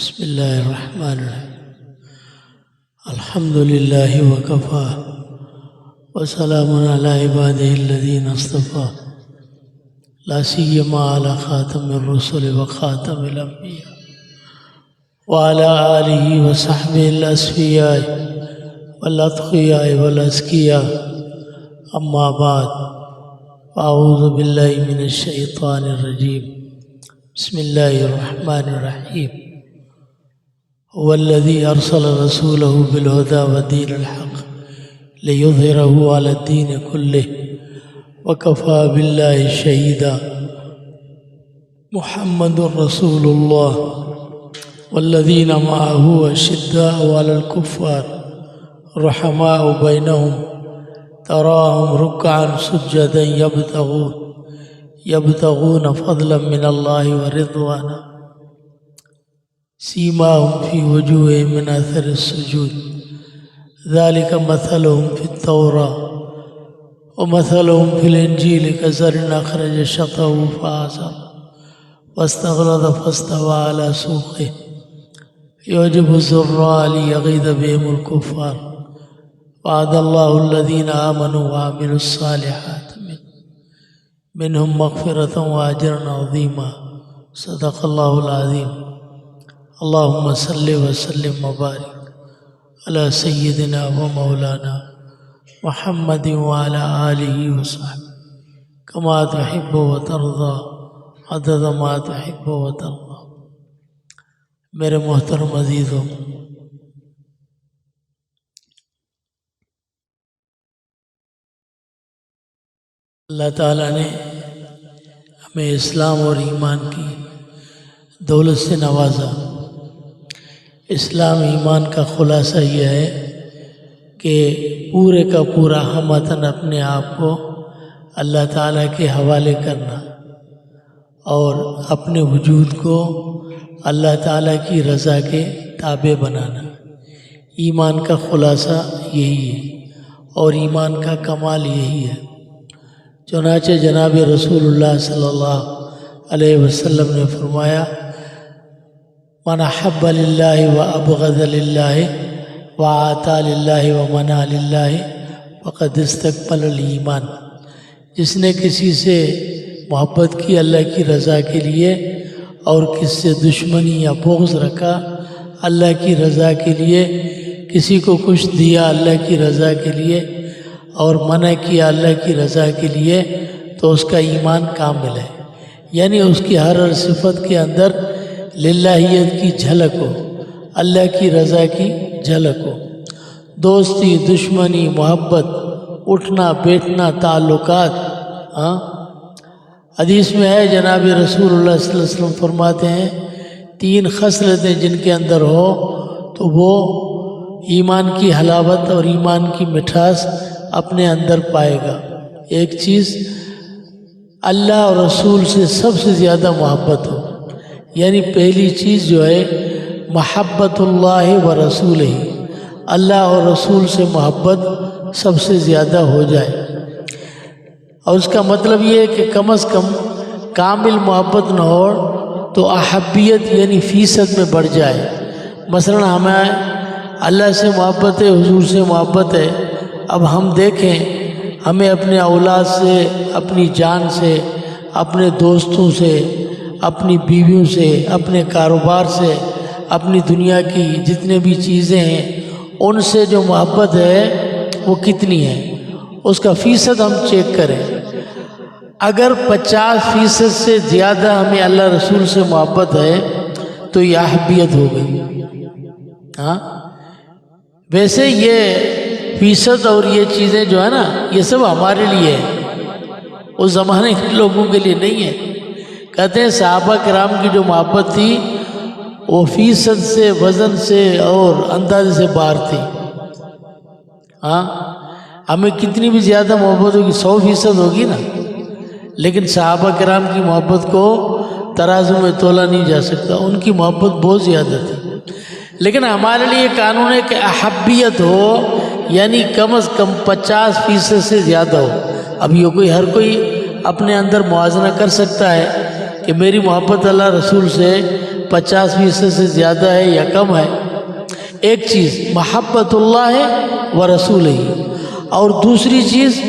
بسم الله الرحمن الرحيم. الحمد لله وكفى وسلام على عباده الذين اصطفى لا سيما على خاتم الرسل وخاتم الأنبياء وعلى آله وصحبه الأصفياء والأتقياء والأزكياء. أما بعد، أعوذ بالله من الشيطان الرجيم. بسم الله الرحمن الرحيم. هو الذي أرسل رسوله بالهدى ودين الحق ليظهره على الدين كله وكفى بالله شهيدا. محمد رسول الله والذين معه أشداء على الكفار رحماء بينهم تراهم ركعا سجدا يبتغون فضلا من الله ورضوانا سيماهم في وجوههم من أثر السجود ذلك مثلهم في التوراة ومثلهم في الإنجيل كزرع أخرج شطأه فآزره واستغلظ فاستوى على سوقه يعجب الزراع ليغيظ بهم الكفار. وعد الله الذين آمنوا وعملوا الصالحات منهم مغفرة وأجرا عظيما. صدق الله العظيم. اللهم صل وسلم وبارك على سيدنا ومولانا محمد وعلى آله وصحبه كما تحب وترضى عدد ما تحب وترضى. میرے محترم عزیزوں، اللہ تعالیٰ نے ہمیں اسلام اور ایمان کی دولت سے نوازا. اسلام ایمان کا خلاصہ یہ ہے کہ پورے کا پورا ہمتاً اپنے آپ کو اللہ تعالیٰ کے حوالے کرنا اور اپنے وجود کو اللہ تعالیٰ کی رضا کے تابع بنانا. ایمان کا خلاصہ یہی ہے اور ایمان کا کمال یہی ہے. چنانچہ جناب رسول اللہ صلی اللہ علیہ وسلم نے فرمایا، من احب للہ و ابغض للہ و آتا للہ و منع للہ فقد استکمل الایمان. جس نے کسی سے محبت کی اللہ کی رضا کے لیے اور کس سے دشمنی یا بغض رکھا اللہ کی رضا کے لیے، کسی کو کچھ دیا اللہ کی رضا کے لیے اور منع کیا اللہ کی رضا کے لیے، تو اس کا ایمان کامل ہے. یعنی اس کی ہر صفت کے اندر للہیت کی جھلک ہو، اللہ کی رضا کی جھلک ہو. دوستی، دشمنی، محبت، اٹھنا بیٹھنا، تعلقات. حدیث میں ہے جناب رسول اللہ صلی اللہ علیہ وسلم فرماتے ہیں 3 خصلتیں جن کے اندر ہو تو وہ ایمان کی حلاوت اور ایمان کی مٹھاس اپنے اندر پائے گا. ایک چیز، اللہ اور رسول سے سب سے زیادہ محبت ہو. یعنی پہلی چیز جو ہے محبت اللہ و رسول ہی، اللہ اور رسول سے محبت سب سے زیادہ ہو جائے. اور اس کا مطلب یہ ہے کہ کم از کم کامل محبت نہ ہو تو احبیت یعنی فیصد میں بڑھ جائے. مثلا ہمیں اللہ سے محبت ہے، حضور سے محبت ہے. اب ہم دیکھیں ہمیں اپنے اولاد سے، اپنی جان سے، اپنے دوستوں سے، اپنی بیویوں سے، اپنے کاروبار سے، اپنی دنیا کی جتنے بھی چیزیں ہیں ان سے جو محبت ہے وہ کتنی ہے، اس کا فیصد ہم چیک کریں. اگر 50% سے زیادہ ہمیں اللہ رسول سے محبت ہے تو یہ احبیت ہو گئی. ویسے یہ فیصد اور یہ چیزیں جو ہے نا یہ سب ہمارے لیے ہے، اس زمانے کے لوگوں کے لیے نہیں ہے. کہتے ہیں صحابہ کرام کی جو محبت تھی وہ فیصد سے، وزن سے اور اندازے سے باہر تھی. ہمیں کتنی بھی زیادہ محبت ہوگی، 100% ہوگی نا، لیکن صحابہ کرام کی محبت کو ترازو میں تولا نہیں جا سکتا. ان کی محبت بہت زیادہ تھی. لیکن ہمارے لیے قانون ہے کہ احبیت ہو، یعنی کم از کم 50% سے زیادہ ہو. اب یہ ہر کوئی اپنے اندر موازنہ کر سکتا ہے کہ میری محبت اللہ رسول سے 50% سے زیادہ ہے یا کم ہے. ایک چیز محبت اللہ ہے و رسول ہی، اور دوسری چیز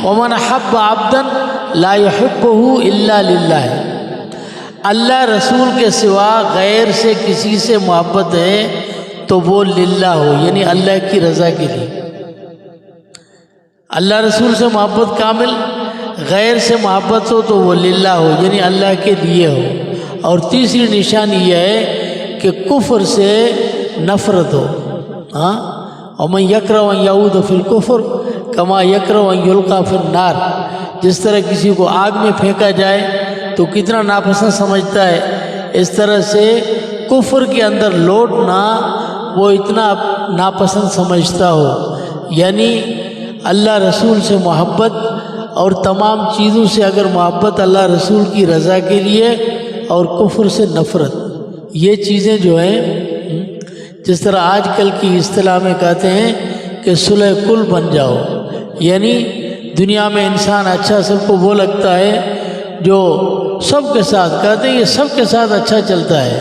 ومن حب عبدا لا يحبه الا للہ ہے. اللہ رسول کے سوا غیر سے کسی سے محبت ہے تو وہ للہ ہو، یعنی اللہ کی رضا کے لیے. اللہ رسول سے محبت کامل، غیر سے محبت ہو تو وہ للہ ہو، یعنی اللہ کے لیے ہو. اور تیسری نشانی یہ ہے کہ کفر سے نفرت ہو. ومن یکرہ ان یعود فی الکفر کما یکرہ ان یلقی فی النار. جس طرح کسی کو آگ میں پھینکا جائے تو کتنا ناپسند سمجھتا ہے، اس طرح سے کفر کے اندر لوٹنا وہ اتنا ناپسند سمجھتا ہو. یعنی اللہ رسول سے محبت اور تمام چیزوں سے اگر محبت اللہ رسول کی رضا کے لیے، اور کفر سے نفرت، یہ چیزیں جو ہیں جس طرح آج کل کی اصطلاح میں کہتے ہیں کہ صلح کل بن جاؤ. یعنی دنیا میں انسان اچھا سب کو وہ لگتا ہے جو سب کے ساتھ، کہتے ہیں یہ سب کے ساتھ اچھا چلتا ہے.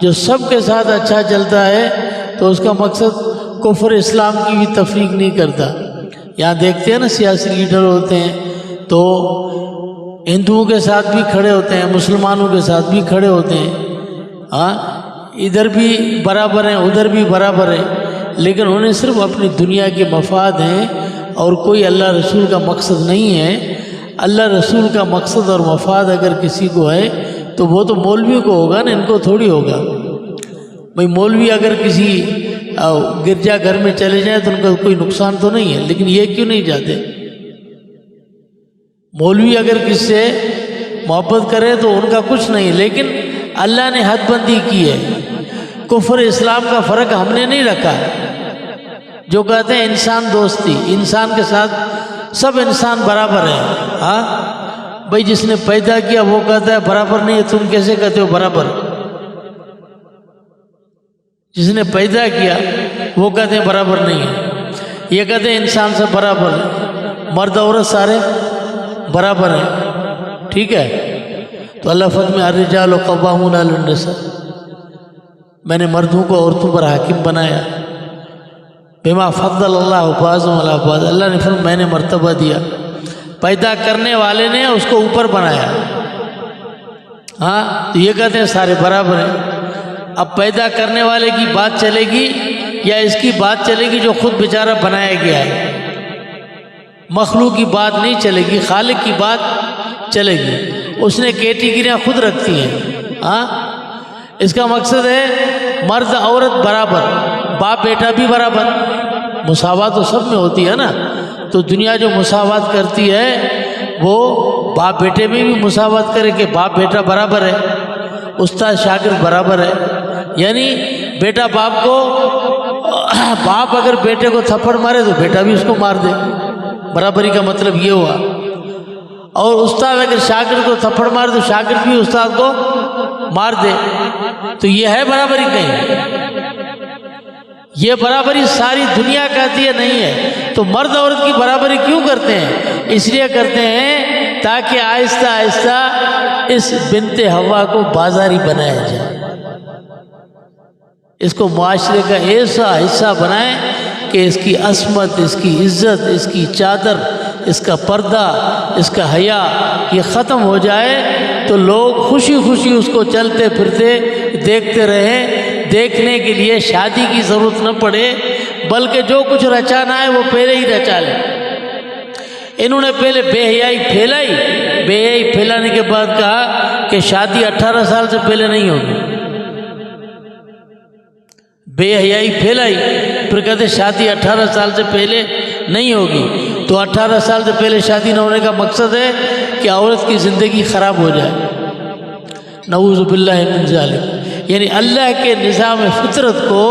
جو سب کے ساتھ اچھا چلتا ہے تو اس کا مقصد کفر اسلام کی بھی تفریق نہیں کرتا. یہاں دیکھتے ہیں نا سیاسی لیڈر ہوتے ہیں تو ہندوؤں کے ساتھ بھی کھڑے ہوتے ہیں، مسلمانوں کے ساتھ بھی کھڑے ہوتے ہیں. ادھر بھی برابر ہیں ادھر بھی برابر ہیں، لیکن انہیں صرف اپنی دنیا کے مفاد ہیں اور کوئی اللہ رسول کا مقصد نہیں ہے. اللہ رسول کا مقصد اور مفاد اگر کسی کو ہے تو وہ تو مولویوں کو ہوگا نا، ان کو تھوڑی ہوگا. بھئی مولوی اگر کسی گرجا گھر میں چلے جائیں تو ان کا کوئی نقصان تو نہیں ہے، لیکن یہ کیوں نہیں جاتے؟ مولوی اگر کس سے محبت کرے تو ان کا کچھ نہیں، لیکن اللہ نے حد بندی کی ہے. کفر اسلام کا فرق ہم نے نہیں رکھا. جو کہتے ہیں انسان دوستی، انسان کے ساتھ سب انسان برابر ہیں. بھائی جس نے پیدا کیا وہ کہتا ہے برابر نہیں ہے، تم کیسے کہتے ہو برابر؟ جس نے پیدا کیا وہ کہتے ہیں برابر نہیں ہے. یہ کہتے ہیں انسان سے برابر ہے، مرد عورت سارے برابر ہیں. ٹھیک ہے، تو اللہ فرماتا ہے الرجال قوامون علی النساء، میں نے مردوں کو عورتوں پر حاکم بنایا. بما فضل اللہ بعضهم علی بعض، اللہ نے فرمایا میں نے مرتبہ دیا. پیدا کرنے والے نے اس کو اوپر بنایا. تو یہ کہتے ہیں سارے برابر ہیں. اب پیدا کرنے والے کی بات چلے گی یا اس کی بات چلے گی جو خود بیچارہ بنایا گیا ہے؟ مخلوق کی بات نہیں چلے گی، خالق کی بات چلے گی. اس نے کیٹیگریاں خود رکھتی ہیں. اس کا مقصد ہے مرد عورت برابر، باپ بیٹا بھی برابر. مساوات تو سب میں ہوتی ہے نا. تو دنیا جو مساوات کرتی ہے وہ باپ بیٹے میں بھی مساوات کرے کہ باپ بیٹا برابر ہے، استاد شاگرد برابر ہے. یعنی بیٹا باپ کو، باپ اگر بیٹے کو تھپڑ مارے تو بیٹا بھی اس کو مار دے. برابری کا مطلب یہ ہوا. اور استاد اگر شاگرد کو تھپڑ مارے تو شاگرد بھی استاد کو مار دے. تو یہ ہے برابری؟ نہیں. یہ برابری ساری دنیا کہتی ہے نہیں ہے. تو مرد عورت کی برابری کیوں کرتے ہیں؟ اس لیے کرتے ہیں تاکہ آہستہ آہستہ اس بنت حوا کو بازاری بنایا جائے، اس کو معاشرے کا ایسا حصہ بنائیں کہ اس کی عصمت، اس کی عزت، اس کی چادر، اس کا پردہ، اس کا حیا یہ ختم ہو جائے تو لوگ خوشی خوشی اس کو چلتے پھرتے دیکھتے رہیں. دیکھنے کے لیے شادی کی ضرورت نہ پڑے، بلکہ جو کچھ رچانا ہے وہ پہلے ہی رچا لیں. انہوں نے پہلے بے حیائی پھیلائی، بے حیائی پھیلانے کے بعد کہا کہ شادی 18 سال سے پہلے نہیں ہوگی. بے حیائی پھیلائی، پھر کہتے شادی 18 سال سے پہلے نہیں ہوگی. تو 18 سال سے پہلے شادی نہ ہونے کا مقصد ہے کہ عورت کی زندگی خراب ہو جائے. نعوذ باللہ من ذالک. یعنی اللہ کے نظام فطرت کو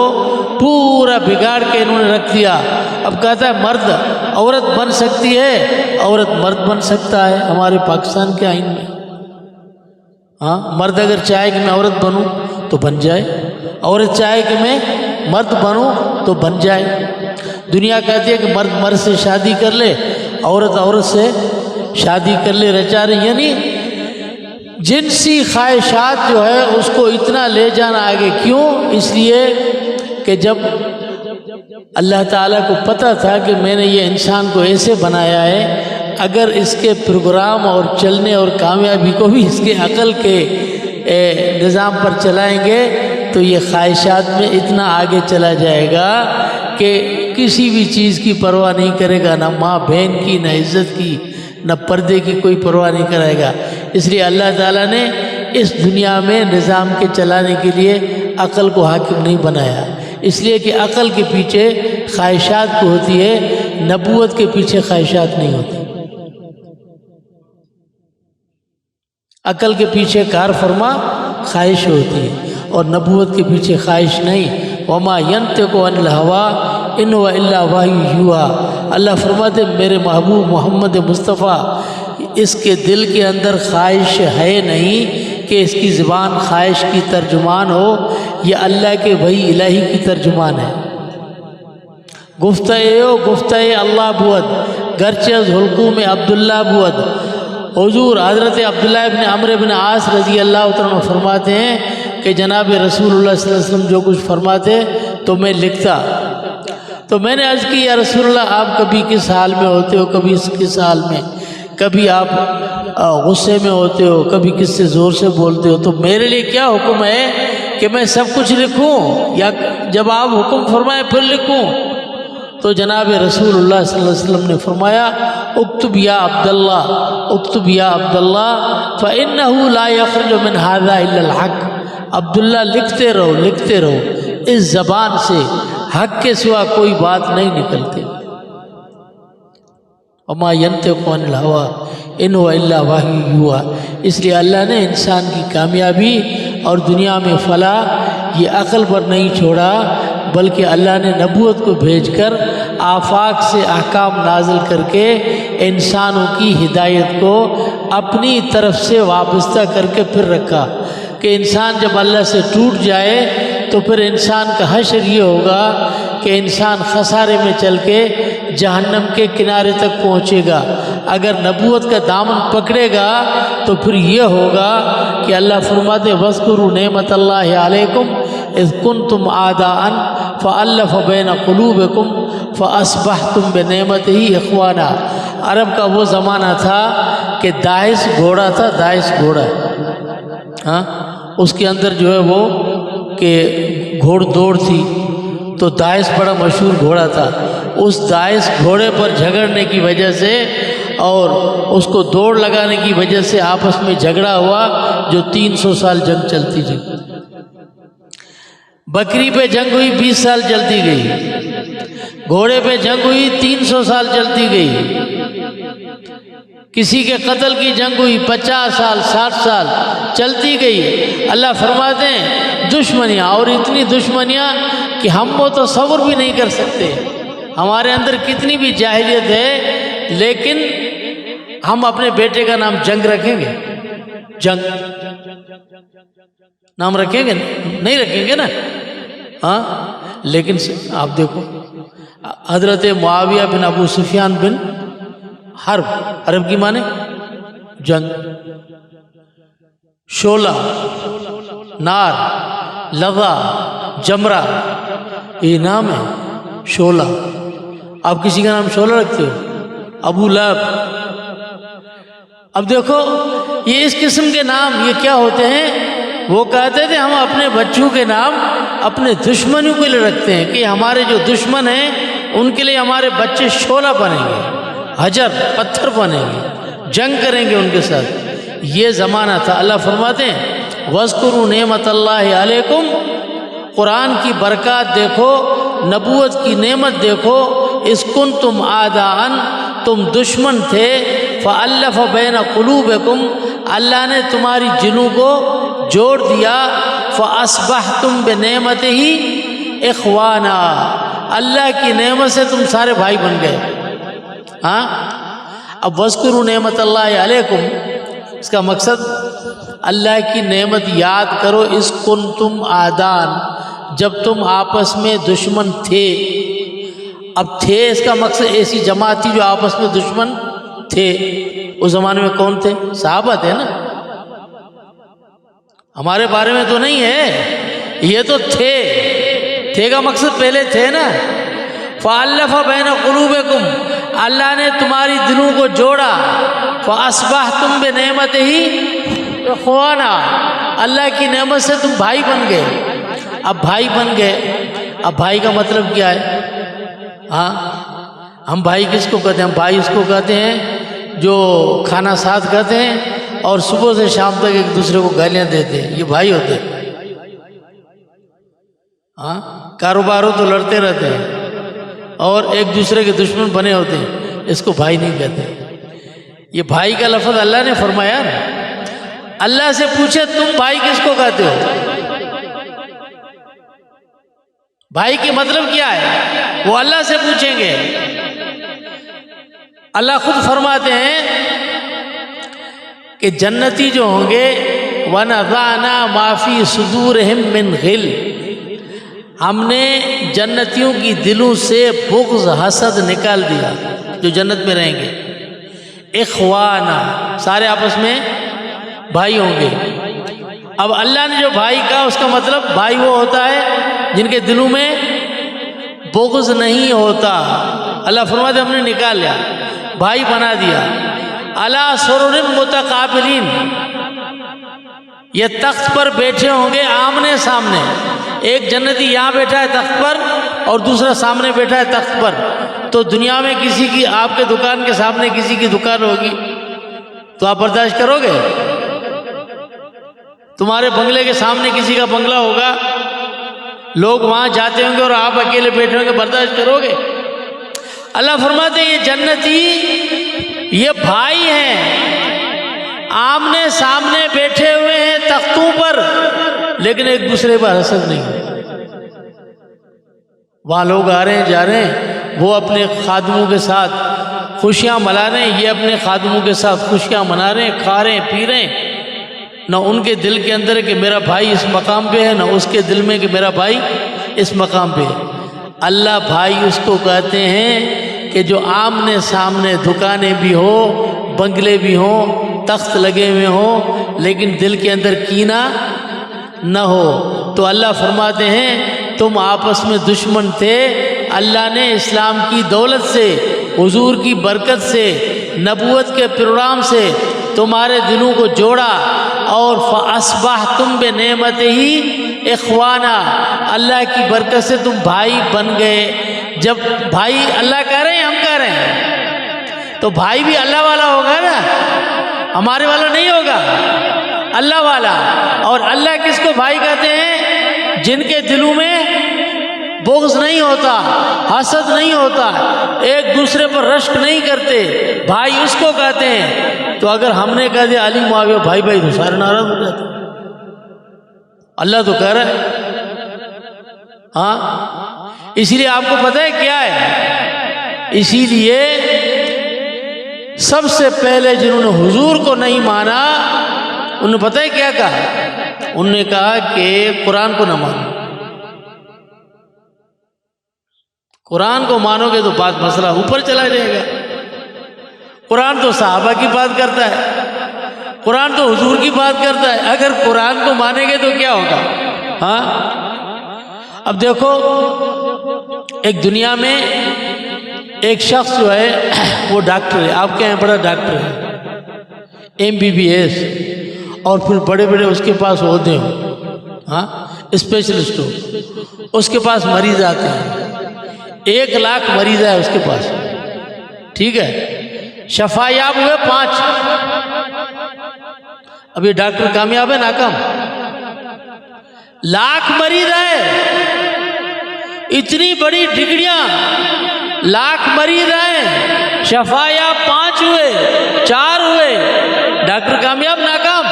پورا بگاڑ کے انہوں نے رکھ دیا. اب کہتا ہے مرد عورت بن سکتی ہے، عورت مرد بن سکتا ہے ہمارے پاکستان کے آئین میں. مرد اگر چاہے کہ میں عورت بنوں تو بن جائے، عورت چاہے کہ میں مرد بنوں تو بن جائے. دنیا کہتی ہے کہ مرد مرد سے شادی کر لے، عورت عورت سے شادی کر لے رچا رہے، یعنی جنسی خواہشات جو ہے اس کو اتنا لے جانا آگے. کیوں؟ اس لیے کہ جب اللہ تعالیٰ کو پتہ تھا کہ میں نے یہ انسان کو ایسے بنایا ہے، اگر اس کے پروگرام اور چلنے اور کامیابی کو بھی اس کے عقل کے نظام پر چلائیں گے تو یہ خواہشات میں اتنا آگے چلا جائے گا کہ کسی بھی چیز کی پرواہ نہیں کرے گا، نہ ماں بہن کی، نہ عزت کی، نہ پردے کی کوئی پرواہ نہیں کرے گا. اس لیے اللہ تعالیٰ نے اس دنیا میں نظام کے چلانے کے لیے عقل کو حاکم نہیں بنایا، اس لیے کہ عقل کے پیچھے خواہشات کو ہوتی ہے، نبوت کے پیچھے خواہشات نہیں ہوتی. عقل کے پیچھے کار فرما خواہش ہوتی ہے اور نبوت کے پیچھے خواہش نہیں. وما ينطق عن الهوى ان هو الا وحی یوحی. اللہ فرماتے میرے محبوب محمد مصطفیٰ اس کے دل کے اندر خواہش ہے نہیں کہ اس کی زبان خواہش کی ترجمان ہو، یہ اللہ کے وحی الہی کی ترجمان ہے. گفتہ اللہ بود گرچہ از حلقوم عبداللہ بود. حضور حضرت عبداللہ ابن عمرو بن عاص رضی اللہ عنہ فرماتے ہیں کہ جناب رسول اللہ صلی اللہ علیہ وسلم جو کچھ فرماتے تو میں لکھتا. تو میں نے عرض کی یا رسول اللہ آپ کبھی کس حال میں ہوتے ہو، کبھی کس حال میں، کبھی آپ غصے میں ہوتے ہو، کبھی کس سے زور سے بولتے ہو، تو میرے لیے کیا حکم ہے کہ میں سب کچھ لکھوں یا جب آپ حکم فرمائیں پھر لکھوں؟ تو جناب رسول اللہ صلی اللہ علیہ وسلم نے فرمایا اکتب یا عبداللہ، اکتب یا عبداللہ فإنہ لا یخرج من ھذا الا الحق. عبداللہ لکھتے رہو، لکھتے رہو، اس زبان سے حق کے سوا کوئی بات نہیں نکلتی. وما ينطق عن الهوى ان هو الا وحی یوحی. اس لیے اللہ نے انسان کی کامیابی اور دنیا میں فلاح یہ عقل پر نہیں چھوڑا، بلکہ اللہ نے نبوت کو بھیج کر آفاق سے احکام نازل کر کے انسانوں کی ہدایت کو اپنی طرف سے وابستہ کر کے پھر رکھا کہ انسان جب اللہ سے ٹوٹ جائے تو پھر انسان کا حشر یہ ہوگا کہ انسان خسارے میں چل کے جہنم کے کنارے تک پہنچے گا. اگر نبوت کا دامن پکڑے گا تو پھر یہ ہوگا کہ اللہ فرماتے وَاذْكُرُوا نِعْمَتَ اللَّهِ عَلَيْكُمْ اِذْ كُنْتُمْ أَعْدَاءً فَأَلَّفَ بَيْنَ قُلُوبِكُمْ فَأَصْبَحْتُمْ بِنِعْمَتِهِ إِخْوَانًا. عرب کا وہ زمانہ تھا کہ داعش گھوڑا تھا، داعش گھوڑا، ہاں اس کے اندر جو ہے وہ کہ گھوڑ دوڑ تھی، تو داعش بڑا مشہور گھوڑا تھا. اس داعش گھوڑے پر جھگڑنے کی وجہ سے اور اس کو دوڑ لگانے کی وجہ سے آپس میں جھگڑا ہوا جو 300 سال جنگ چلتی رہی. بکری پہ جنگ ہوئی 20 سال چلتی گئی، گھوڑے پہ جنگ ہوئی 300 سال چلتی گئی، کسی کے قتل کی جنگ ہوئی 50 سال 60 سال چلتی گئی. اللہ فرماتے ہیں دشمنیاں، اور اتنی دشمنیاں کہ ہم وہ تصور بھی نہیں کر سکتے. ہمارے اندر کتنی بھی جاہلیت ہے لیکن ہم اپنے بیٹے کا نام جنگ رکھیں گے؟ جنگ نام رکھیں گے؟ نہیں رکھیں گے نا. ہاں لیکن آپ دیکھو حضرت معاویہ بن ابو سفیان بن حرب، حرب کی معنی جنگ، شعلہ، نار، لظا، جمرہ، یہ نام ہے شعلہ. آپ کسی کا نام شعلہ رکھتے ہو؟ ابو لہب. اب دیکھو یہ اس قسم کے نام یہ کیا ہوتے ہیں؟ وہ کہتے تھے ہم اپنے بچوں کے نام اپنے دشمنوں کے لیے رکھتے ہیں کہ ہمارے جو دشمن ہیں ان کے لیے ہمارے بچے شعلہ بنیں گے، حجر پتھر بنیں گے، جنگ کریں گے ان کے ساتھ. یہ زمانہ تھا. اللہ فرماتے ہیں وَاذْكُرُوا نِعْمَتَ اللَّهِ عَلَيْكُمْ. قرآن کی برکات دیکھو، نبوت کی نعمت دیکھو. اِذْ كُنْتُمْ أَعْدَاءً، تم دشمن تھے، فَأَلَّفَ بَيْنَ قُلُوبِكُمْ، اللہ نے تمہاری دلوں کو جوڑ دیا. فَأَصْبَحْتُمْ بِنِعْمَتِهِ إِخْوَانًا، اللہ کی نعمت سے تم سارے بھائی بن گئے. ہاں اب وَاذْكُرُوا نِعْمَتَ اللَّهِ عَلَيْكُمْ، اس کا مقصد اللہ کی نعمت یاد کرو. اِذْ كُنْتُمْ أَعْدَاءً، جب تم آپس میں دشمن تھے. اب تھے اس کا مقصد ایسی جماعت تھی جو آپس میں دشمن تھے اس زمانے میں کون تھے؟ صحابہ تھے نا، ہمارے بارے میں تو نہیں ہے، یہ تو تھے کا مقصد پہلے تھے نا۔ فَأَلَّفَ بَيْنَ قُلُوبِكُمْ، اللہ نے تمہاری دلوں کو جوڑا۔ فَأَصْبَحْتُمْ بِنِعْمَتِهِ إِخْوَانًا، اللہ کی نعمت سے تم بھائی بن گئے۔ اب بھائی بن گئے، اب بھائی کا مطلب کیا ہے؟ ہاں، ہم بھائی کس کو کہتے ہیں؟ ہم بھائی اس کو کہتے ہیں جو کھانا ساتھ کھاتے ہیں اور صبح سے شام تک ایک دوسرے کو گالیاں دیتے ہیں، یہ بھائی ہوتے ہیں۔ ہاں، کاروبار ہو تو لڑتے رہتے ہیں اور ایک دوسرے کے دشمن بنے ہوتے ہیں، اس کو بھائی نہیں کہتے۔ یہ بھائی کا لفظ اللہ نے فرمایا نا۔ اللہ سے پوچھے تم بھائی کس کو کہتے ہو؟ بھائی کی مطلب کیا ہے وہ اللہ سے پوچھیں گے۔ اللہ خود فرماتے ہیں کہ جنتی جو ہوں گے وَنَزَعْنَا مَا فِي صُدُورِهِم مِّنْ غِلٍّ، ہم نے جنتیوں کی دلوں سے بغض حسد نکال دیا، جو جنت میں رہیں گے۔ اخوانا، سارے آپس میں بھائی ہوں گے۔ اب اللہ نے جو بھائی کہا اس کا مطلب بھائی وہ ہوتا ہے جن کے دلوں میں بغض نہیں ہوتا۔ اللہ فرماتے ہیں ہم نے نکال لیا، بھائی بنا دیا۔ علی سرر متقابلین، یہ تخت پر بیٹھے ہوں گے آمنے سامنے، ایک جنتی یہاں بیٹھا ہے تخت پر اور دوسرا سامنے بیٹھا ہے تخت پر۔ تو دنیا میں کسی کی، آپ کے دکان کے سامنے کسی کی دکان ہوگی تو آپ برداشت کرو گے؟ تمہارے بنگلے کے سامنے کسی کا بنگلہ ہوگا، لوگ وہاں جاتے ہوں گے اور آپ اکیلے بیٹھے ہوں گے، برداشت کرو گے؟ اللہ فرماتے ہیں یہ جنتی یہ بھائی ہیں، آمنے سامنے بیٹھے ہوئے ہیں تختوں پر، لیکن ایک دوسرے پر حسد نہیں۔ وہاں لوگ آ رہے ہیں جا رہے ہیں، وہ اپنے خادموں کے ساتھ خوشیاں منا رہے ہیں، یہ اپنے خادموں کے ساتھ خوشیاں منا رہے ہیں، کھا رہے ہیں، پی رہے ہیں۔ نہ ان کے دل کے اندر ہے کہ میرا بھائی اس مقام پہ ہے، نہ اس کے دل میں کہ میرا بھائی اس مقام پہ ہے۔ اللہ بھائی اس کو کہتے ہیں کہ جو آمنے سامنے دکانیں بھی ہو، بنگلے بھی ہوں، تخت لگے ہوئے ہوں، لیکن دل کے اندر کینہ نہ ہو۔ تو اللہ فرماتے ہیں تم آپس میں دشمن تھے، اللہ نے اسلام کی دولت سے، حضور کی برکت سے، نبوت کے پروگرام سے تمہارے دلوں کو جوڑا، اور فَأَصْبَحْتُمْ بِنِعْمَتِهِ إِخْوَانًا، اللہ کی برکت سے تم بھائی بن گئے۔ جب بھائی اللہ کہہ رہے ہیں، ہم کہہ رہے ہیں، تو بھائی بھی اللہ والا ہوگا نا، ہمارے والا نہیں ہوگا، اللہ والا۔ اور اللہ کس کو بھائی کہتے ہیں؟ جن کے دلوں میں بغض نہیں ہوتا، حسد نہیں ہوتا، ایک دوسرے پر رشک نہیں کرتے، بھائی اس کو کہتے ہیں۔ تو اگر ہم نے کہہ دیا علی معاویہ بھائی بھائی تو سارے ناراض ہو جاتے۔ اللہ تو کہہ رہا ہے، ہاں، اسی لیے آپ کو پتہ ہے کیا ہے؟ اسی لیے سب سے پہلے جنہوں نے حضور کو نہیں مانا، انہوں نے پتہ ہے کیا کہا؟ انہوں نے کہا کہ قرآن کو نہ مانو، قرآن کو مانو گے تو بات مسئلہ اوپر چلا جائے گا۔ قرآن تو صحابہ کی بات کرتا ہے، قرآن تو حضور کی بات کرتا ہے، اگر قرآن کو مانیں گے تو کیا ہوگا؟ ہاں، اب دیکھو ایک دنیا میں ایک شخص جو ہے وہ ڈاکٹر ہے، آپ کے یہاں بڑا ڈاکٹر ہے، MBBS، اور پھر بڑے بڑے اس کے پاس عہدے ہوں، ہاں، اسپیشلسٹ ہو، اس کے پاس مریض آتے ہیں، 1 لاکھ مریض ہے اس کے پاس، ٹھیک ہے، شفا یاب ہوئے 5۔ اب یہ ڈاکٹر کامیاب ہے ناکام؟ لاکھ مریض ہے، اتنی بڑی ڈگریاں، لاکھ مریض ہیں، شفا یاب 5 ہوئے، 4 ہوئے، ڈاکٹر کامیاب ناکام؟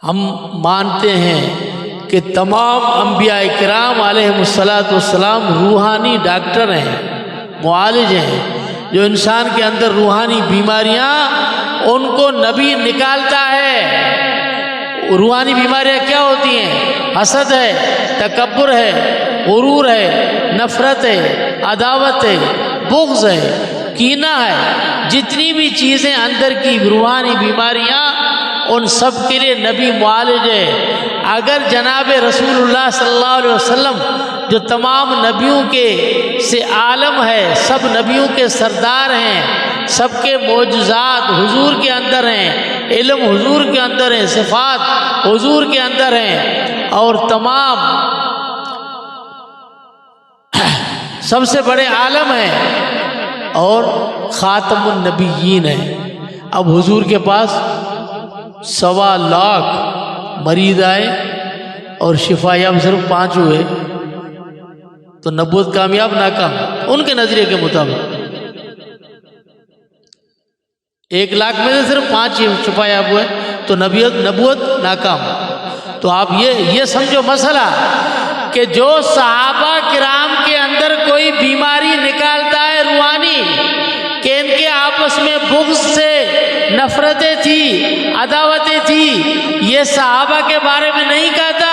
ہم مانتے ہیں کہ تمام انبیاء کرام علیہ السلام روحانی ڈاکٹر ہیں، معالج ہیں، جو انسان کے اندر روحانی بیماریاں ان کو نبی نکالتا ہے۔ روحانی بیماریاں کیا ہوتی ہیں؟ حسد ہے، تکبر ہے، غرور ہے، نفرت ہے، عداوت ہے، بغض ہے، کینہ ہے، جتنی بھی چیزیں اندر کی روحانی بیماریاں، ان سب کے لیے نبی معالج ہے۔ اگر جناب رسول اللہ صلی اللہ علیہ وسلم جو تمام نبیوں کے سے عالم ہے، سب نبیوں کے سردار ہیں، سب کے معجزات حضور کے اندر ہیں، علم حضور کے اندر ہیں، صفات حضور کے اندر ہیں، اور تمام سب سے بڑے عالم ہیں اور خاتم النبیین ہیں۔ اب حضور کے پاس 1.25 لاکھ مریض آئے اور شفا یاب صرف 5 ہوئے، تو نبوت کامیاب ناکام ان کے نظریے کے مطابق؟ 1 لاکھ میں سے صرف 5 شفا یاب ہوئے تو نبوت ناکام۔ تو آپ یہ سمجھو مسئلہ کہ جو صحابہ کرام کے اندر کوئی بیماری نکالتا ہے روحانی، کہ ان کے آپس میں بغض سے نفرتیں تھی، عداوتیں تھی، یہ صحابہ کے بارے میں نہیں کہتا،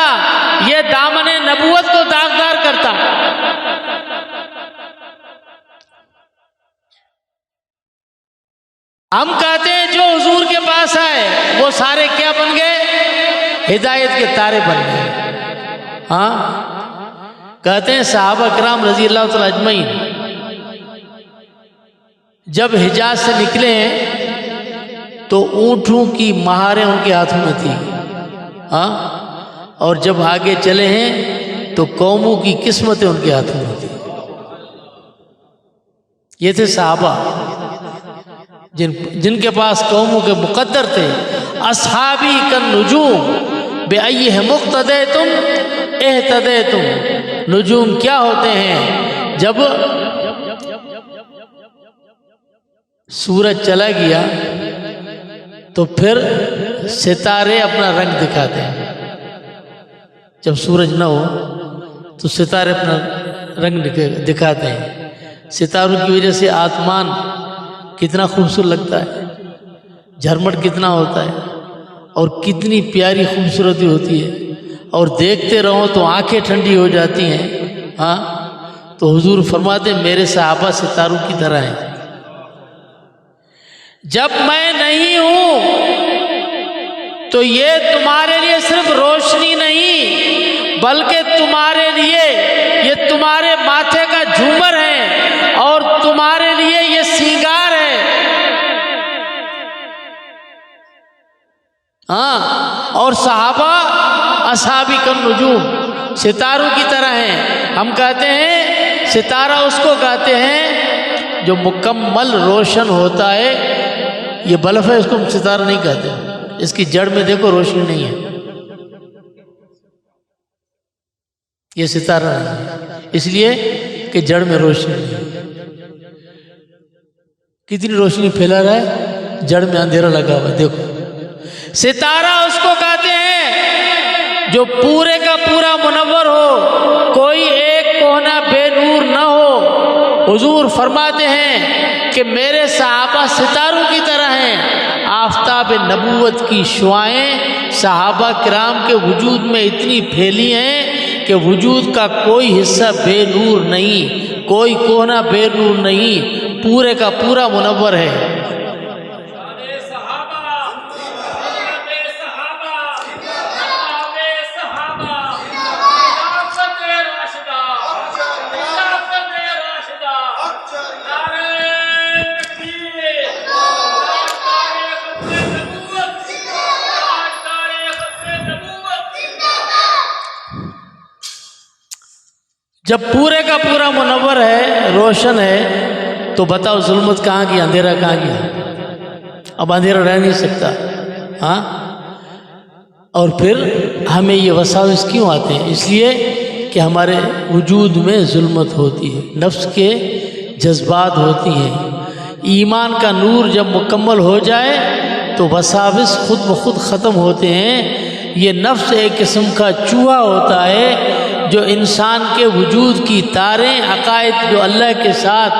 یہ دامن نبوت کو داغدار کرتا۔ ہم کہتے ہیں جو حضور کے پاس آئے وہ سارے کیا بن گئے؟ ہدایت کے تارے بن گئے۔ ہاں، کہتے ہیں صحابہ کرام رضی اللہ تعالی اجمعین جب حجاز سے نکلے ہیں تو اونٹوں کی مہاریں ان کے ہاتھوں میں تھی، ہاں، اور جب آگے چلے ہیں تو قوموں کی قسمتیں ان کے ہاتھوں میں تھی۔ یہ تھے صحابہ جن کے پاس قوموں کے مقدر تھے۔ اصحابی کالنجوم بأیہم اقتدیتم اہتدیتم۔ نجوم کیا ہوتے ہیں؟ جب سورج چلا گیا تو پھر ستارے اپنا رنگ دکھاتے ہیں۔ جب سورج نہ ہو تو ستارے اپنا رنگ دکھاتے ہیں۔ ستاروں کی وجہ سے آسمان کتنا خوبصورت لگتا ہے، جھرمٹ کتنا ہوتا ہے، اور کتنی پیاری خوبصورتی ہوتی ہے، اور دیکھتے رہو تو آنکھیں ٹھنڈی ہو جاتی ہیں۔ ہاں، تو حضور فرماتے ہیں میرے صحابہ ستاروں کی طرح ہیں۔ جب میں نہیں ہوں تو یہ تمہارے لیے صرف روشنی نہیں بلکہ تمہارے لیے یہ تمہارے ماتھے کا جھومر ہے اور تمہارے لیے یہ سینگار ہے۔ ہاں، اور صحابہ اصحابی کالنجوم، ستاروں کی طرح ہیں۔ ہم کہتے ہیں ستارہ اس کو کہتے ہیں جو مکمل روشن ہوتا ہے۔ یہ بلب ہے، اس کو ہم ستارہ نہیں کہتے، اس کی جڑ میں دیکھو روشنی نہیں ہے، یہ ستارہ نہیں ہے، اس لیے کہ جڑ میں روشنی نہیں ہے۔ کتنی روشنی پھیلا رہا ہے، جڑ میں اندھیرا لگا ہوا ہے، دیکھو۔ ستارہ اس کو کہتے ہیں جو پورے کا پورا منور ہو، کوئی ایک کونا بے نور نہ ہو۔ حضور فرماتے ہیں کہ میرے صحابہ ستاروں کی طرح ہیں۔ آفتاب نبوت کی شعاعیں صحابہ کرام کے وجود میں اتنی پھیلی ہیں کہ وجود کا کوئی حصہ بے نور نہیں، کوئی کونا بے نور نہیں، پورے کا پورا منور ہے۔ جب پورے کا پورا منور ہے، روشن ہے، تو بتاؤ ظلمت کہاں کی، اندھیرا کہاں کی؟ اب اندھیرا رہ نہیں سکتا۔ ہاں، اور پھر ہمیں یہ وساوس کیوں آتے ہیں؟ اس لیے کہ ہمارے وجود میں ظلمت ہوتی ہے، نفس کے جذبات ہوتی ہیں۔ ایمان کا نور جب مکمل ہو جائے تو وساوس خود بخود ختم ہوتے ہیں۔ یہ نفس ایک قسم کا چوہا ہوتا ہے جو انسان کے وجود کی تاریں، عقائد جو اللہ کے ساتھ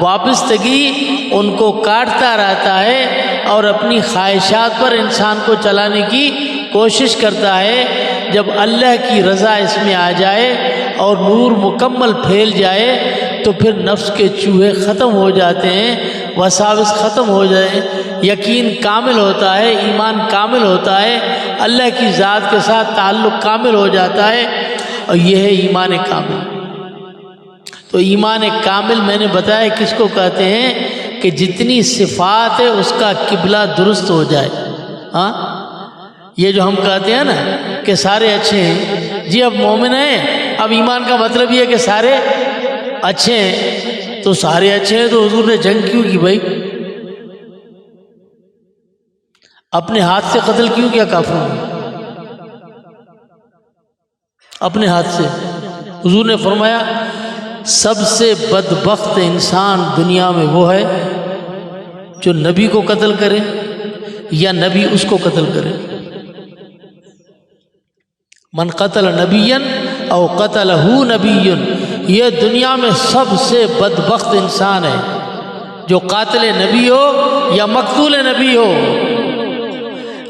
وابستگی، ان کو کاٹتا رہتا ہے اور اپنی خواہشات پر انسان کو چلانے کی کوشش کرتا ہے۔ جب اللہ کی رضا اس میں آ جائے اور نور مکمل پھیل جائے تو پھر نفس کے چوہے ختم ہو جاتے ہیں، وساوس ختم ہو جائے، یقین کامل ہوتا ہے، ایمان کامل ہوتا ہے، اللہ کی ذات کے ساتھ تعلق کامل ہو جاتا ہے، اور یہ ہے ایمان کامل۔ تو ایمان کامل میں نے بتایا کس کو کہتے ہیں کہ جتنی صفات ہے اس کا قبلہ درست ہو جائے۔ ہاں، یہ جو ہم کہتے ہیں نا کہ سارے اچھے ہیں، جی اب مومن ہیں، اب ایمان کا مطلب یہ ہے کہ سارے اچھے ہیں، تو سارے اچھے ہیں تو حضور نے جنگ کیوں کی بھائی؟ اپنے ہاتھ سے قتل کیوں کیا کافروں نے؟ اپنے ہاتھ سے۔ حضور نے فرمایا سب سے بدبخت انسان دنیا میں وہ ہے جو نبی کو قتل کرے یا نبی اس کو قتل کرے۔ من قتل نبیا او قتلہ نبی، یہ دنیا میں سب سے بدبخت انسان ہے جو قاتل نبی ہو یا مقتول نبی ہو۔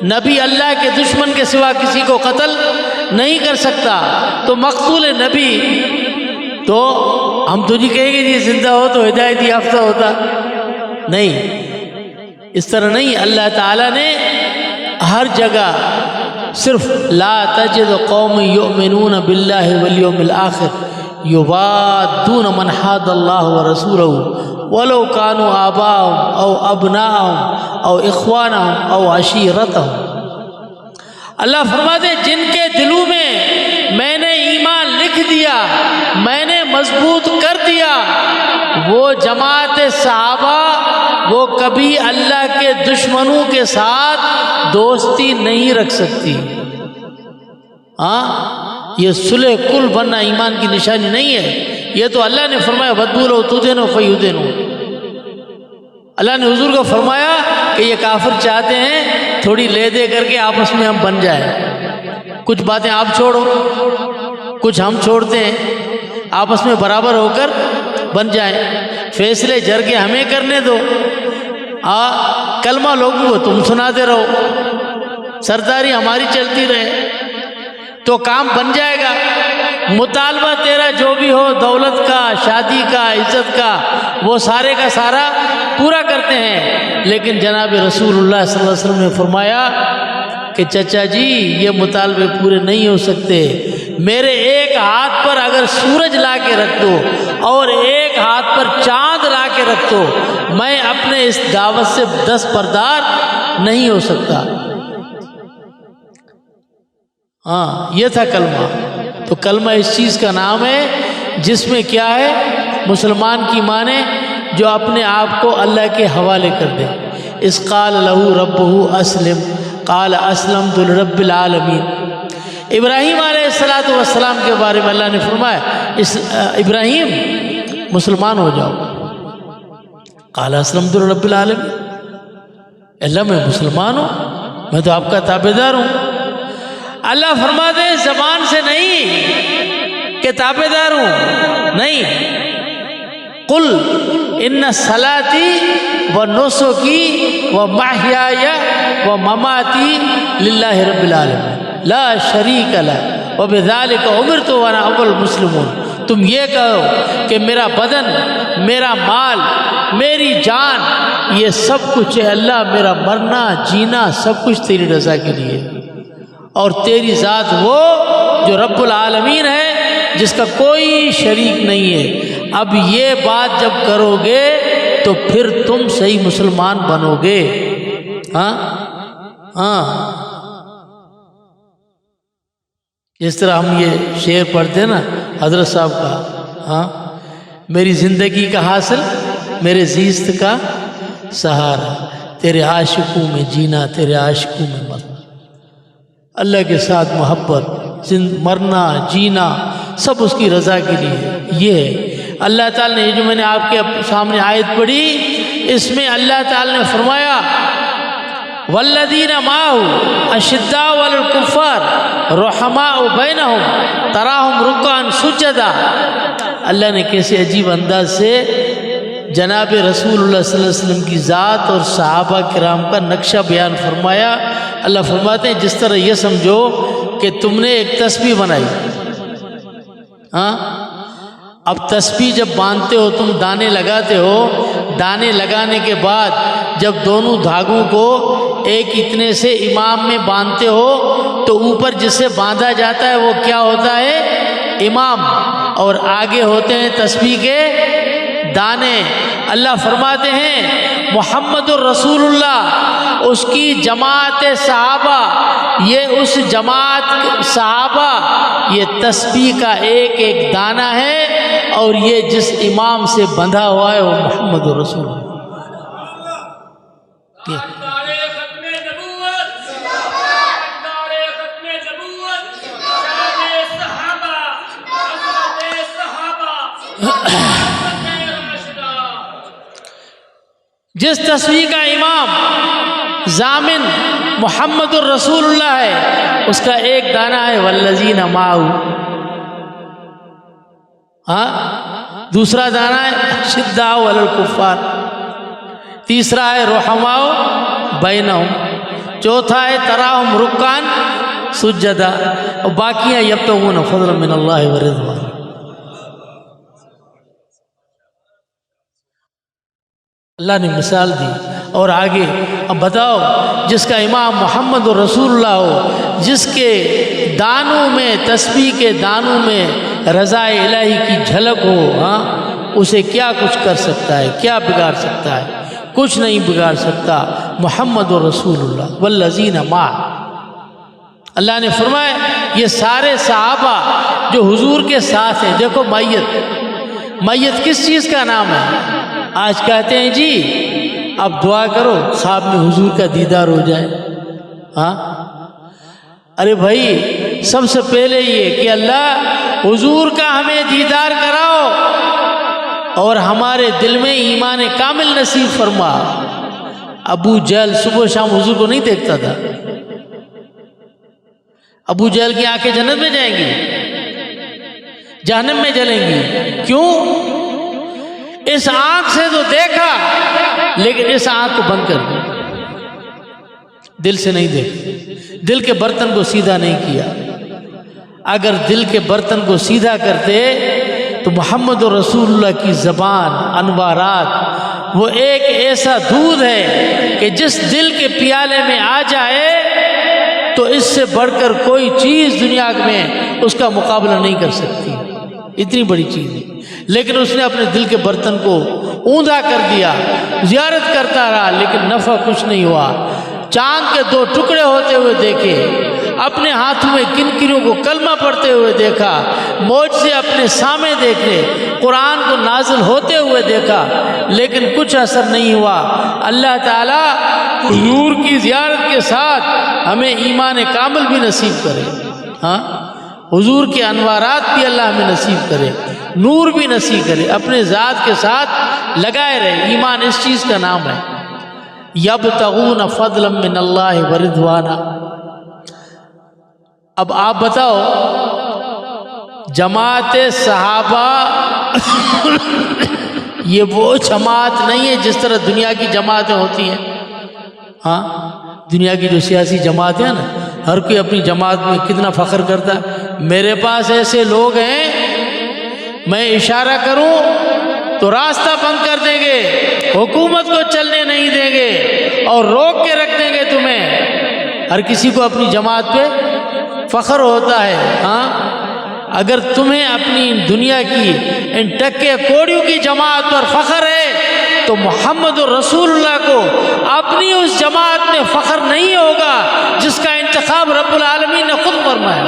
نبی اللہ کے دشمن کے سوا کسی کو قتل نہیں کر سکتا، تو مقتول نبی تو ہم تو نہیں کہیں گے جی زندہ ہو تو ہدایت یافتہ ہوتا، نہیں، اس طرح نہیں۔ اللہ تعالیٰ نے ہر جگہ صرف لا تجد قوم یؤمنون باللہ والیوم الآخر یوادون من حاد اللہ ورسولہ ولو کانوا آباءهم او ابناءهم او اخوانهم او عشیرتهم۔ اللہ فرماتے ہیں جن کے دلوں میں نے ایمان لکھ دیا، میں نے مضبوط کر دیا، وہ جماعت صحابہ وہ کبھی اللہ کے دشمنوں کے ساتھ دوستی نہیں رکھ سکتی۔ ہاں، یہ صلح کل بننا ایمان کی نشانی نہیں ہے، یہ تو اللہ نے فرمایا ودوا لو تدہنوا فیدہنوا۔ اللہ نے حضور کو فرمایا کہ یہ کافر چاہتے ہیں تھوڑی لے دے کر کے آپس میں ہم بن جائیں، کچھ باتیں آپ چھوڑو کچھ ہم چھوڑتے ہیں، آپس میں برابر ہو کر بن جائیں، فیصلے جرگے ہمیں کرنے دو، کلمہ لوگوں کو تم سناتے رہو، سرداری ہماری چلتی رہے، تو کام بن جائے گا۔ مطالبہ تیرا جو بھی ہو، دولت کا، شادی کا، عزت کا، وہ سارے کا سارا پورا کرتے ہیں، لیکن جناب رسول اللہ صلی اللہ علیہ وسلم نے فرمایا کہ چچا جی یہ مطالبے پورے نہیں ہو سکتے، میرے ایک ہاتھ پر اگر سورج لا کے رکھ دو اور ایک ہاتھ پر چاند لا کے رکھ دو، میں اپنے اس دعوت سے دستبردار نہیں ہو سکتا۔ ہاں، یہ تھا کلمہ۔ تو کلمہ اس چیز کا نام ہے جس میں کیا ہے، مسلمان کی مانے جو اپنے آپ کو اللہ کے حوالے کر دے۔ اذ قال لہ ربہ اسلم قال اسلمت لرب العالمین۔ ابراہیم علیہ السلام کے بارے میں اللہ نے فرمایا ابراہیم مسلمان ہو جاؤ، قال اسلمت لرب العالمین، اللہ میں مسلمان ہوں، میں تو آپ کا تابعدار ہوں۔ اللہ فرماتے ہیں زبان سے نہیں کہ تابعدار ہوں، نہیں، قل ان صلاتی و نسکی و محیای و مماتی للہ رب العالمین لا شریک لہ وبذالک امرت وانا اول المسلمون۔ تم یہ کہو کہ میرا بدن، میرا مال، میری جان، یہ سب کچھ ہے اللہ، میرا مرنا جینا سب کچھ تیری رضا کے لیے، اور تیری ذات وہ جو رب العالمین ہے جس کا کوئی شریک نہیں ہے۔ اب یہ بات جب کرو گے تو پھر تم صحیح مسلمان بنو گے۔ ہاں ہاں، اس طرح ہم یہ شعر پڑھتے ہیں نا حضرت صاحب کا، ہاں، میری زندگی کا حاصل میرے زیست کا سہارا، تیرے عاشقوں میں جینا تیرے عاشقوں میں مرنا، اللہ کے ساتھ محبت، مرنا جینا سب اس کی رضا کے لیے۔ یہ ہے اللہ تعالیٰ نے، یہ جو میں نے آپ کے سامنے آیت پڑھی، اس میں اللہ تعالیٰ نے فرمایا والذین معہ اشداء علی الکفار رحماء بینہم تراہم رکعا سجدا۔ اللہ نے کیسے عجیب انداز سے جناب رسول اللہ صلی اللہ علیہ وسلم کی ذات اور صحابہ کرام کا نقشہ بیان فرمایا۔ اللہ فرماتے ہیں جس طرح یہ سمجھو کہ تم نے ایک تسبیح بنائی، ہاں، اب تسبیح جب باندھتے ہو تم، دانے لگاتے ہو، دانے لگانے کے بعد جب دونوں دھاگوں کو ایک اتنے سے امام میں باندھتے ہو تو اوپر جس سے باندھا جاتا ہے وہ کیا ہوتا ہے؟ امام، اور آگے ہوتے ہیں تسبیح کے دانے۔ اللہ فرماتے ہیں محمد الرسول اللہ، اس کی جماعت صحابہ، یہ اس جماعت صحابہ، یہ تسبیح کا ایک ایک دانہ ہے، اور یہ جس امام سے بندھا ہوا ہے وہ محمد الرسول اللہ۔ جس تسبیح کا امام ضامن محمد الرسول اللہ ہے، اس کا ایک دانہ ہے والذین معہ، دوسرا دانہ ہے شداء علی الکفار، تیسرا ہے رحماء بینہم، چوتھا ہے تراہم رکعان سجدا، اور باقی ہیں یبتغون فضلا من اللہ ورضوان۔ اللہ نے مثال دی، اور آگے اب بتاؤ جس کا امام محمد الرسول اللہ ہو، جس کے دانوں میں، تسبیح کے دانوں میں رضا الہی کی جھلک ہو، اسے کیا کچھ کر سکتا ہے؟ کیا بگاڑ سکتا ہے؟ کچھ نہیں بگاڑ سکتا۔ محمد الرسول اللہ والذین معہ، اللہ نے فرمایا یہ سارے صحابہ جو حضور کے ساتھ ہیں۔ دیکھو میت کس چیز کا نام ہے؟ آج کہتے ہیں جی اب دعا کرو خواب میں حضور کا دیدار ہو جائے۔ ارے بھائی، سب سے پہلے یہ کہ اللہ حضور کا ہمیں دیدار کراؤ اور ہمارے دل میں ایمان کامل نصیب فرما۔ ابو جہل صبح شام حضور کو نہیں دیکھتا تھا۔ ابو جہل کی آنکھیں جنت میں جائیں گی؟ جہنم میں جلیں گی؟ کیوں؟ اس آنکھ سے تو دیکھا لیکن اس آنکھ کو بند کر دیا، دل سے نہیں دیکھا، دل کے برتن کو سیدھا نہیں کیا۔ اگر دل کے برتن کو سیدھا کرتے تو محمد رسول اللہ کی زبان، انوارات، وہ ایک ایسا دودھ ہے کہ جس دل کے پیالے میں آ جائے تو اس سے بڑھ کر کوئی چیز دنیا میں اس کا مقابلہ نہیں کر سکتی، اتنی بڑی چیز ہے۔ لیکن اس نے اپنے دل کے برتن کو اوندا کر دیا، زیارت کرتا رہا لیکن نفع کچھ نہیں ہوا۔ چاند کے 2 ٹکڑے ہوتے ہوئے دیکھے، اپنے ہاتھوں میں کنکریوں کو کلمہ پڑھتے ہوئے دیکھا، معجزے اپنے سامنے دیکھے، قرآن کو نازل ہوتے ہوئے دیکھا، لیکن کچھ اثر نہیں ہوا۔ اللہ تعالیٰ حضور کی زیارت کے ساتھ ہمیں ایمان کامل بھی نصیب کرے، حضور کے انوارات بھی اللہ ہمیں نصیب کرے، نور بھی نصیب کرے، اپنے ذات کے ساتھ لگائے رہے۔ ایمان اس چیز کا نام ہے، یبتغون فضلا من اللہ ورضوانا۔ اب آپ بتاؤ، جماعت صحابہ یہ وہ جماعت نہیں ہے جس طرح دنیا کی جماعتیں ہوتی ہیں۔ دنیا کی جو سیاسی جماعتیں ہیں نا، ہر کوئی اپنی جماعت میں کتنا فخر کرتا ہے۔ میرے پاس ایسے لوگ ہیں، میں اشارہ کروں تو راستہ بند کر دیں گے، حکومت کو چلنے نہیں دیں گے اور روک کے رکھ دیں گے تمہیں۔ ہر کسی کو اپنی جماعت پہ فخر ہوتا ہے۔ اگر تمہیں اپنی دنیا کی ان ٹکے کوڑیوں کی جماعت پر فخر ہے تو محمد رسول اللہ کو اپنی اس جماعت میں فخر نہیں ہوگا جس کا انتخاب رب العالمین نے خود فرمایا۔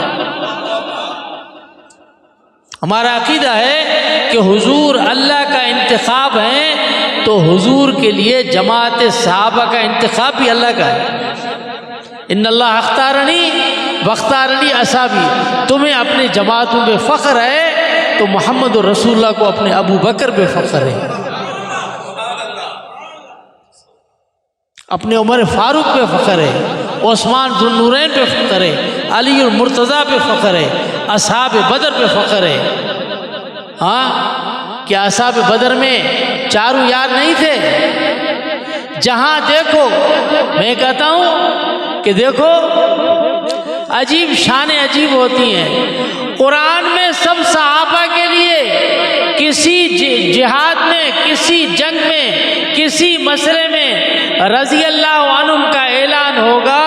ہمارا عقیدہ ہے کہ حضور اللہ کا انتخاب ہے تو حضور کے لیے جماعت صحابہ کا انتخاب بھی اللہ کا ہے۔ ان اللہ اختارنی واختارنی اصحابی، تمہیں اپنے جماعتوں پہ فخر ہے تو محمد رسول اللہ کو اپنے ابو بکر پہ فخر ہے، اپنے عمر فاروق پہ فخر ہے، عثمان ذو النورین پہ فخر ہے، علی المرتضیٰ پہ فخر ہے، اصحاب بدر پہ فخر ہے۔ کیا اصحاب بدر میں چاروں یار نہیں تھے؟ جہاں دیکھو، میں کہتا ہوں کہ دیکھو عجیب شانیں عجیب ہوتی ہیں۔ قرآن میں سب صحابہ کے لیے کسی جہاد میں، کسی جنگ میں، کسی مسئلے میں رضی اللہ عنہم کا اعلان ہوگا،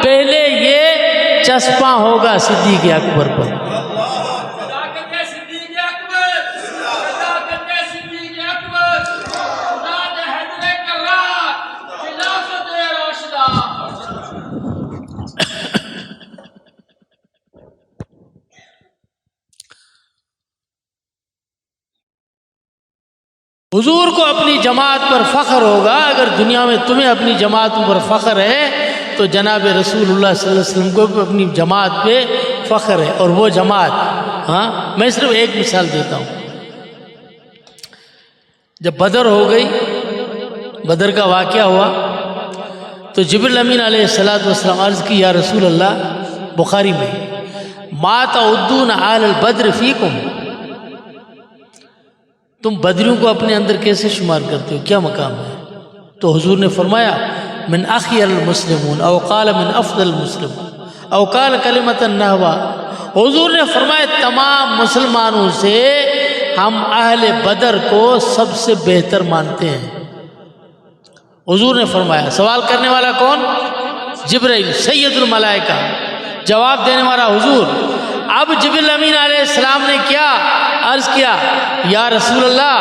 پہلے یہ چسپاں ہوگا صدیق اکبر پر۔ حضور کو اپنی جماعت پر فخر ہوگا۔ اگر دنیا میں تمہیں اپنی جماعت پر فخر ہے تو جناب رسول اللہ صلی اللہ علیہ وسلم کو بھی اپنی جماعت پہ فخر ہے۔ اور وہ جماعت، میں صرف ایک مثال دیتا ہوں۔ جب بدر ہو گئی، بدر کا واقعہ ہوا، تو جبریل امین علیہ السلام عرض کی یا رسول اللہ، بخاری میں، ما تعدون آل البدر فیکم، تم بدریوں کو اپنے اندر کیسے شمار کرتے ہو، کیا مقام ہے؟ تو حضور نے فرمایا من اخیر المسلمون او قال من افضل المسلمون او قال کلمۃ النحو۔ حضور نے فرمایا تمام مسلمانوں سے ہم اہل بدر کو سب سے بہتر مانتے ہیں۔ حضور نے فرمایا، سوال کرنے والا کون؟ جبرائیل سید الملائکہ، جواب دینے والا حضور۔ اب جبریل امین علیہ السلام نے کیا عرض کیا؟ یا رسول اللہ،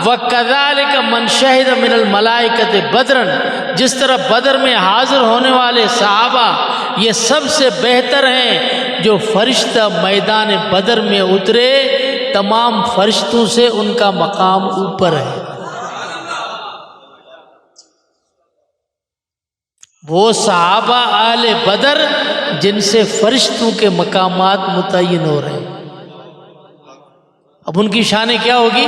وَكَذَلِكَ مَنْ شَهِدَ مِنَ الْمَلَائِكَةِ بَدْرًا، جس طرح بدر میں حاضر ہونے والے صحابہ یہ سب سے بہتر ہیں جو فرشتہ میدان بدر میں اترے، تمام فرشتوں سے ان کا مقام اوپر ہے۔ وہ صحابہ اہل بدر جن سے فرشتوں کے مقامات متعین ہو رہے ہیں، اب ان کی شان کیا ہوگی؟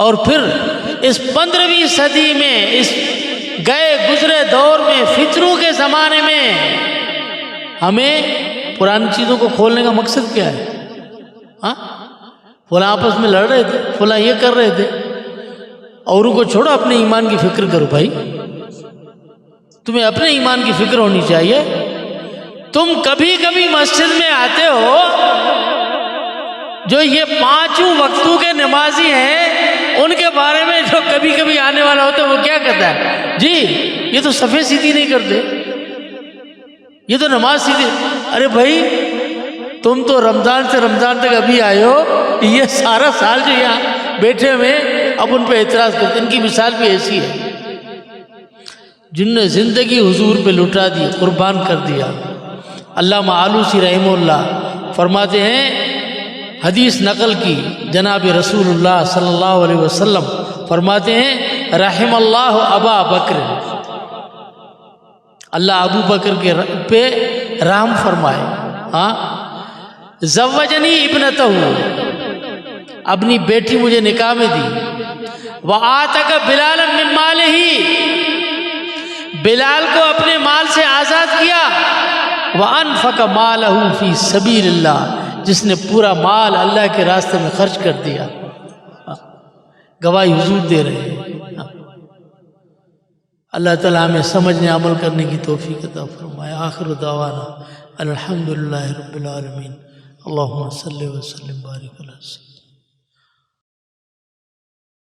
اور پھر اس 15ویں صدی میں، اس گئے گزرے دور میں، فتنوں کے زمانے میں، ہمیں پرانی چیزوں کو کھولنے کا مقصد کیا ہے؟ فلاں آپس میں لڑ رہے تھے، فلاں یہ کر رہے تھے، اوروں کو چھوڑو، اپنے ایمان کی فکر کرو بھائی، تمہیں اپنے ایمان کی فکر ہونی چاہیے۔ تم کبھی کبھی مسجد میں آتے ہو، جو یہ 5 وقتوں کے نمازی ہیں، ان کے بارے میں جو کبھی کبھی آنے والا ہوتا ہے وہ کیا کہتا ہے؟ جی یہ تو صفیں سیدھی نہیں کرتے، یہ تو نماز سیدھی۔ ارے بھائی تم تو رمضان سے رمضان تک ابھی آئے ہو، یہ سارا سال جو یہاں بیٹھے ہوئے اب ان پہ اعتراض کرتے۔ ان کی مثال بھی ایسی ہے جن نے زندگی حضور پہ لٹا دی، قربان کر دیا۔ علامہ آلوسی رحمہ اللہ فرماتے ہیں، حدیث نقل کی جناب رسول اللہ صلی اللہ علیہ وسلم فرماتے ہیں، رحم اللہ ابا بکر، اللہ ابو بکر کے پہ رحم فرمائے۔ زوجنی ابنتہ، اپنی بیٹی مجھے نکاح میں دی۔ وآتک بلالا من مالہ، بلال کو اپنے مال سے آزاد کیا۔ وانفق مالہ فی سبیل اللہ، جس نے پورا مال اللہ کے راستے میں خرچ کر دیا۔ گواہی حضور دے رہے ہیں۔ اللہ تعالیٰ ہمیں سمجھنے عمل کرنے کی توفیق عطا فرمائے۔ آخر دعوانا الحمدللہ رب العالمین، اللہم صلی وسلم بارک علیہ وسلم۔